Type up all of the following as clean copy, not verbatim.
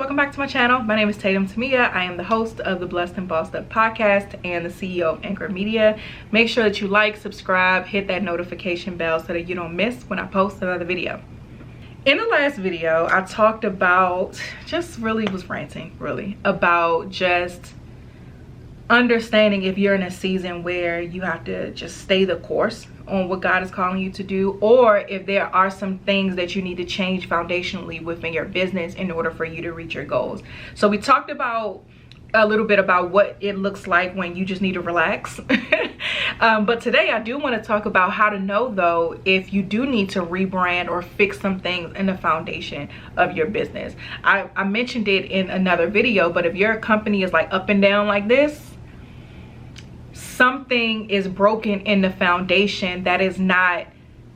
welcome back to my channel. My name is Tatum Temia. I am the host of the Blessed and Bossed Up podcast and the CEO of Anchor Media. Make sure that you like, subscribe, hit that notification bell so that you don't miss when I post another video. In the last video, I talked about, was ranting about just understanding if you're in a season where you have to just stay the course on what God is calling you to do, or if there are some things that you need to change foundationally within your business in order for you to reach your goals. So we talked about a little bit about what it looks like when you just need to relax. But today I do want to talk about how to know though if you do need to rebrand or fix some things in the foundation of your business. I mentioned it in another video, but if your company is like up and down like this, something is broken in the foundation that is not,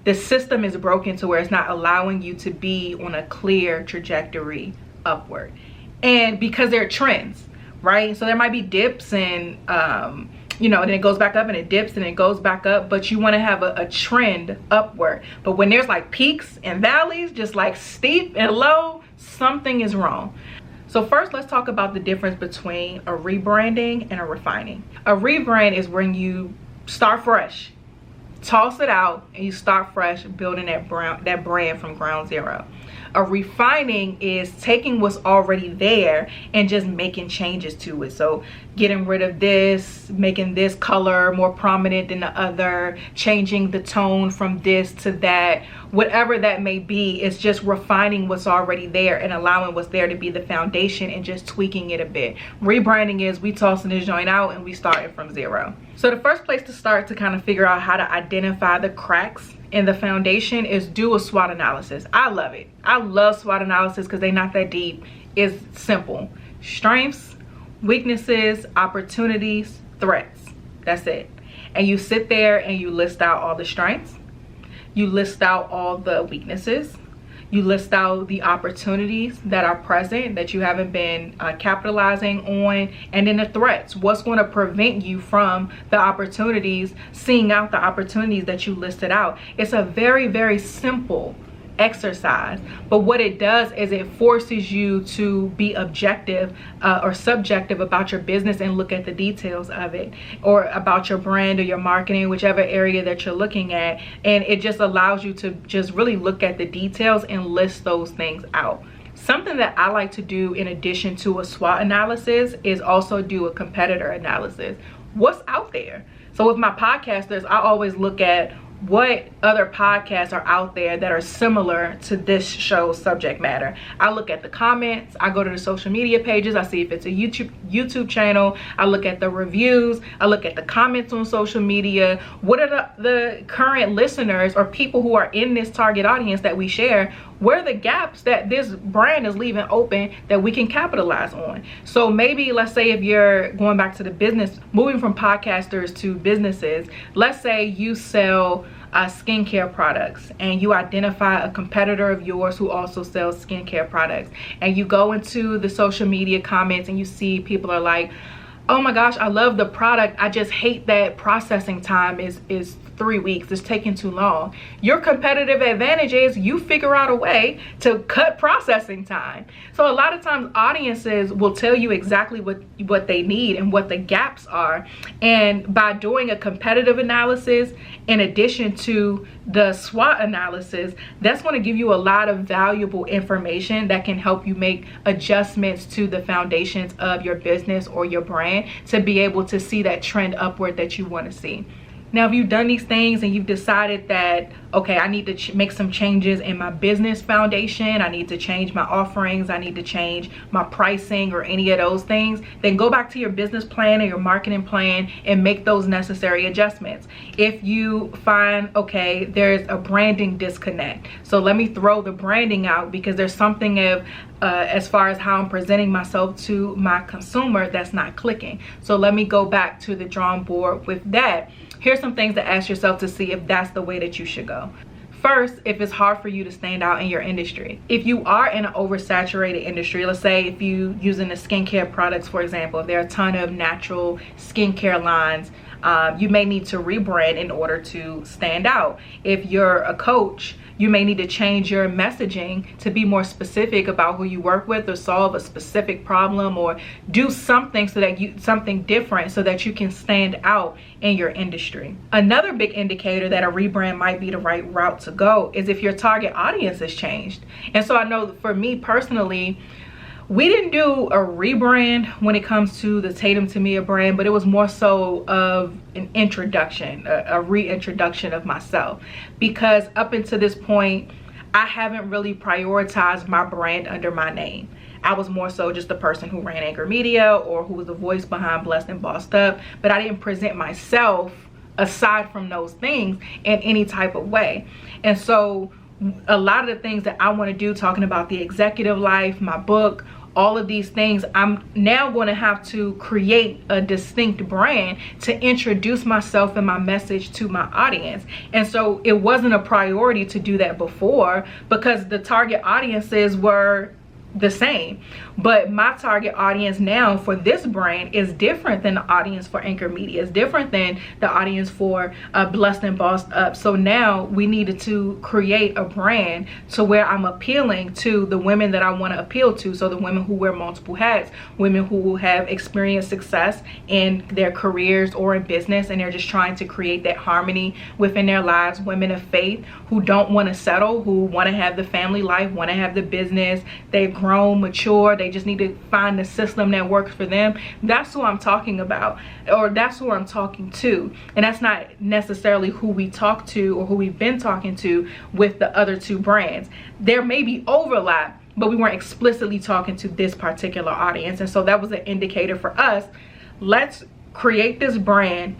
the system is broken to where it's not allowing you to be on a clear trajectory upward. And because there are trends, right? So there might be dips and and it goes back up and it dips and it goes back up, but you want to have a trend upward. But when there's like peaks and valleys, just like steep and low, something is wrong. So first, let's talk about the difference between a rebranding and a refining. A rebrand is when you start fresh, toss it out, and you start fresh, building that brand from ground zero. A refining is taking what's already there and just making changes to it. So getting rid of this, making this color more prominent than the other, changing the tone from this to that, whatever that may be. It's just refining what's already there and allowing what's there to be the foundation and just tweaking it a bit. Rebranding is we tossing this joint out and we starting from zero. So the first place to start to kind of figure out how to identify the cracks in the foundation is do a SWOT analysis. I love it. I love SWOT analysis because they're not that deep. It's simple. Strengths, weaknesses, opportunities, threats. That's it. And you sit there and you list out all the strengths. You list out all the weaknesses. You list out the opportunities that are present that you haven't been capitalizing on, and then the threats. What's going to prevent you from the opportunities, seeing out the opportunities that you listed out. It's a very, very simple exercise, but what it does is it forces you to be objective or subjective about your business and look at the details of it, or about your brand or your marketing, whichever area that you're looking at, and it just allows you to just really look at the details and list those things out. Something that I like to do in addition to a SWOT analysis is also do a competitor analysis. What's out there? So with my podcasters, I always look at what other podcasts are out there that are similar to this show's subject matter. I look at the comments, I go to the social media pages, I see if it's a YouTube channel, I look at the reviews, I look at the comments on social media. What are the current listeners or people who are in this target audience that we share? Where are the gaps that this brand is leaving open that we can capitalize on? So maybe, let's say if you're going back to the business, moving from podcasters to businesses, let's say you sell skincare products and you identify a competitor of yours who also sells skincare products, and you go into the social media comments and you see people are like, oh my gosh, I love the product, I just hate that processing time is 3 weeks, it's taking too long. Your competitive advantage is you figure out a way to cut processing time. So a lot of times audiences will tell you exactly what they need and what the gaps are, and by doing a competitive analysis in addition to the SWOT analysis, that's going to give you a lot of valuable information that can help you make adjustments to the foundations of your business or your brand to be able to see that trend upward that you want to see. Now, if you've done these things and you've decided that, okay, I need to make some changes in my business foundation, I need to change my offerings, I need to change my pricing or any of those things, then go back to your business plan or your marketing plan and make those necessary adjustments. If you find, okay, there's a branding disconnect, so let me throw the branding out because there's something of as far as how I'm presenting myself to my consumer that's not clicking. So let me go back to the drawing board with that. Here's some things to ask yourself to see if that's the way that you should go. First, if it's hard for you to stand out in your industry. If you are in an oversaturated industry, let's say if you using the skincare products, for example, if there are a ton of natural skincare lines You may need to rebrand in order to stand out. If you're a coach, you may need to change your messaging to be more specific about who you work with, or solve a specific problem, or do something so that something different so that you can stand out in your industry. Another big indicator that a rebrand might be the right route to go is if your target audience has changed. And so I know for me personally, we didn't do a rebrand when it comes to the Tatum Temia brand, but it was more so of an introduction, a reintroduction of myself, because up until this point, I haven't really prioritized my brand under my name. I was more so just the person who ran Anchor Media, or who was the voice behind Blessed and Bossed Up, but I didn't present myself aside from those things in any type of way. And so a lot of the things that I want to do, talking about the executive life, my book, all of these things, I'm now going to have to create a distinct brand to introduce myself and my message to my audience. And so it wasn't a priority to do that before, because the target audiences were the same. But my target audience now for this brand is different than the audience for Anchor Media. It's different than the audience for Blessed and Bossed Up. So now we needed to create a brand to where I'm appealing to the women that I want to appeal to. So the women who wear multiple hats, women who have experienced success in their careers or in business, and they're just trying to create that harmony within their lives. Women of faith who don't want to settle, who want to have the family life, want to have the business. They've grown, mature, they just need to find the system that works for them. That's who I'm talking about, or that's who I'm talking to. And that's not necessarily who we talk to or who we've been talking to with the other two brands. There may be overlap, but we weren't explicitly talking to this particular audience. And so that was an indicator for us. Let's create this brand,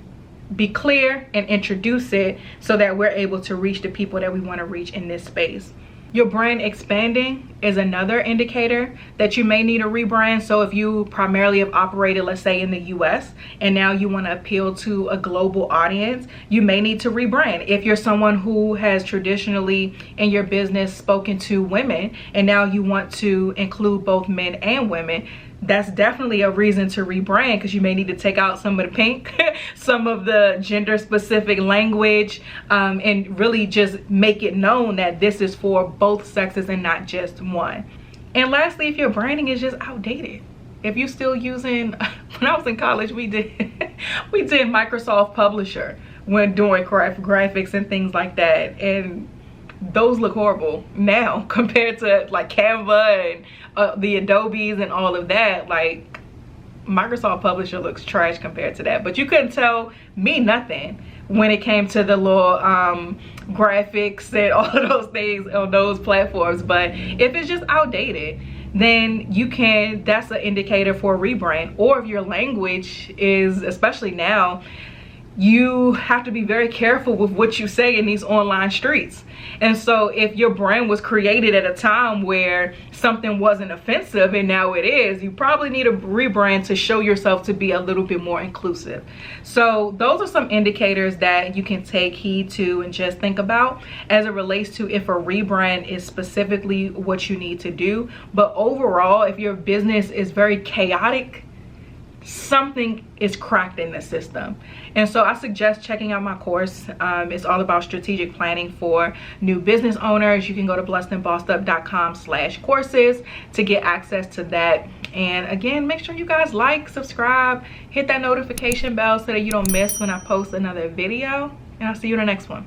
be clear, and introduce it so that we're able to reach the people that we want to reach in this space. Your brand expanding is another indicator that you may need a rebrand. So if you primarily have operated, let's say in the US, and now you want to appeal to a global audience, you may need to rebrand. If you're someone who has traditionally in your business spoken to women, and now you want to include both men and women, that's definitely a reason to rebrand, because you may need to take out some of the pink, some of the gender specific language, and really just make it known that this is for both sexes and not just one. And lastly, if your branding is just outdated, if you're still using, when I was in college, we did Microsoft Publisher when doing graphics and things like that, and those look horrible now compared to like Canva and the Adobes and all of that. Like, Microsoft Publisher looks trash compared to that. But you couldn't tell me nothing when it came to the little graphics and all of those things on those platforms. But if it's just outdated, then that's an indicator for a rebrand. Or if your language is, especially now, you have to be very careful with what you say in these online streets. And so if your brand was created at a time where something wasn't offensive and now it is, you probably need a rebrand to show yourself to be a little bit more inclusive. So those are some indicators that you can take heed to and just think about as it relates to if a rebrand is specifically what you need to do. But overall, if your business is very chaotic, something is cracked in the system. And so I suggest checking out my course. It's all about strategic planning for new business owners. You can go to blessedandbossedup.com/courses to get access to that. And again, make sure you guys like, subscribe, hit that notification bell so that you don't miss when I post another video. And I'll see you in the next one.